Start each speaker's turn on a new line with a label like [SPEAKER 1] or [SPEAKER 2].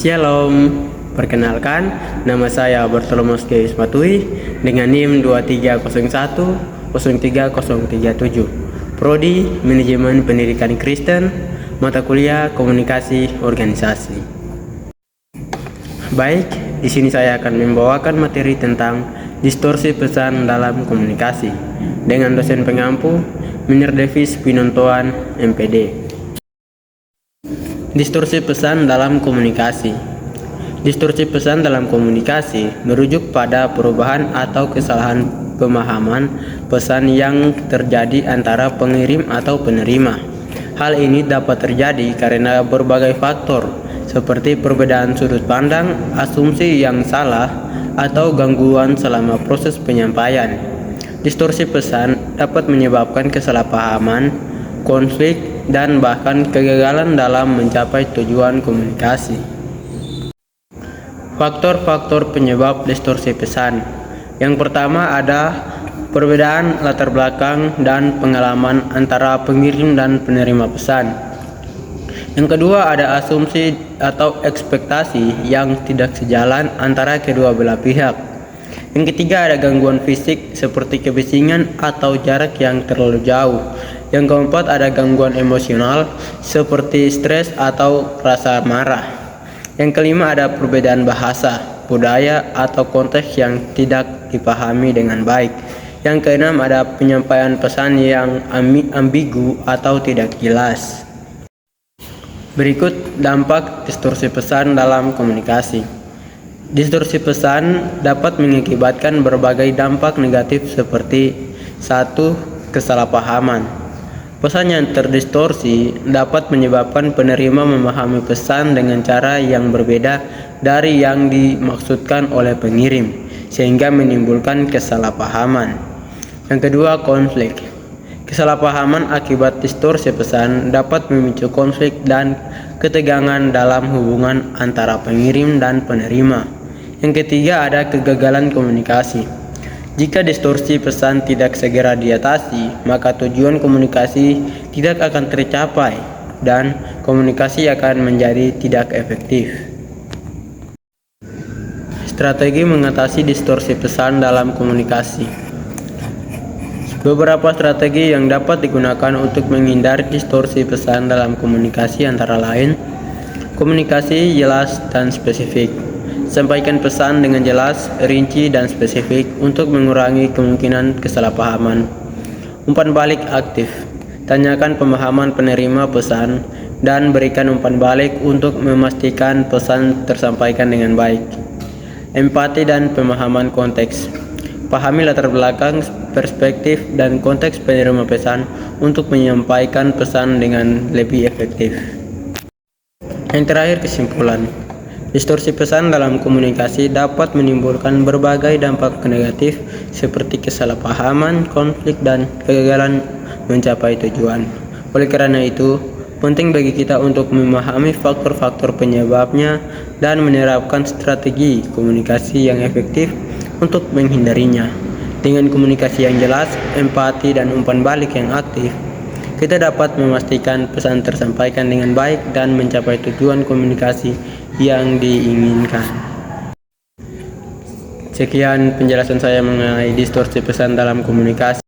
[SPEAKER 1] Shalom, perkenalkan nama saya Bartolomeus Gaius Matui dengan NIM 231103037, Prodi Manajemen Pendidikan Kristen, mata kuliah Komunikasi Organisasi. Baik, di sini saya akan membawakan materi tentang distorsi pesan dalam komunikasi dengan dosen pengampu Minir Davis Pinontoan, MPD. Distorsi pesan dalam komunikasi. Distorsi pesan dalam komunikasi merujuk pada perubahan atau kesalahan pemahaman pesan yang terjadi antara pengirim atau penerima. Hal ini dapat terjadi karena berbagai faktor seperti perbedaan sudut pandang, asumsi yang salah, atau gangguan selama proses penyampaian. Distorsi pesan dapat menyebabkan kesalahpahaman, konflik, dan bahkan kegagalan dalam mencapai tujuan komunikasi. Faktor-faktor penyebab distorsi pesan. Yang pertama ada perbedaan latar belakang dan pengalaman antara pengirim dan penerima pesan. Yang kedua ada asumsi atau ekspektasi yang tidak sejalan antara kedua belah pihak. Yang ketiga ada gangguan fisik seperti kebisingan atau jarak yang terlalu jauh. Yang keempat ada gangguan emosional seperti stres atau rasa marah. Yang kelima ada perbedaan bahasa, budaya, atau konteks yang tidak dipahami dengan baik. Yang keenam ada penyampaian pesan yang ambigu atau tidak jelas. Berikut dampak distorsi pesan dalam komunikasi. Distorsi pesan dapat mengakibatkan berbagai dampak negatif seperti 1. Kesalahpahaman. Pesan yang terdistorsi dapat menyebabkan penerima memahami pesan dengan cara yang berbeda dari yang dimaksudkan oleh pengirim, sehingga menimbulkan kesalahpahaman. Yang kedua, konflik. Kesalahpahaman akibat distorsi pesan dapat memicu konflik dan ketegangan dalam hubungan antara pengirim dan penerima. Yang ketiga ada kegagalan komunikasi. Jika distorsi pesan tidak segera diatasi, maka tujuan komunikasi tidak akan tercapai dan komunikasi akan menjadi tidak efektif. Strategi mengatasi distorsi pesan dalam komunikasi. Beberapa strategi yang dapat digunakan untuk menghindari distorsi pesan dalam komunikasi antara lain: komunikasi jelas dan spesifik. Sampaikan pesan dengan jelas, rinci, dan spesifik untuk mengurangi kemungkinan kesalahpahaman. Umpan balik aktif. Tanyakan pemahaman penerima pesan dan berikan umpan balik untuk memastikan pesan tersampaikan dengan baik. Empati dan pemahaman konteks. Pahami latar belakang, perspektif, dan konteks penerima pesan untuk menyampaikan pesan dengan lebih efektif. Yang terakhir, kesimpulan. Distorsi pesan dalam komunikasi dapat menimbulkan berbagai dampak negatif seperti kesalahpahaman, konflik, dan kegagalan mencapai tujuan. Oleh karena itu, penting bagi kita untuk memahami faktor-faktor penyebabnya dan menerapkan strategi komunikasi yang efektif untuk menghindarinya. Dengan komunikasi yang jelas, empati, dan umpan balik yang aktif, kita dapat memastikan pesan tersampaikan dengan baik dan mencapai tujuan komunikasi yang diinginkan. Sekian penjelasan saya mengenai distorsi pesan dalam komunikasi.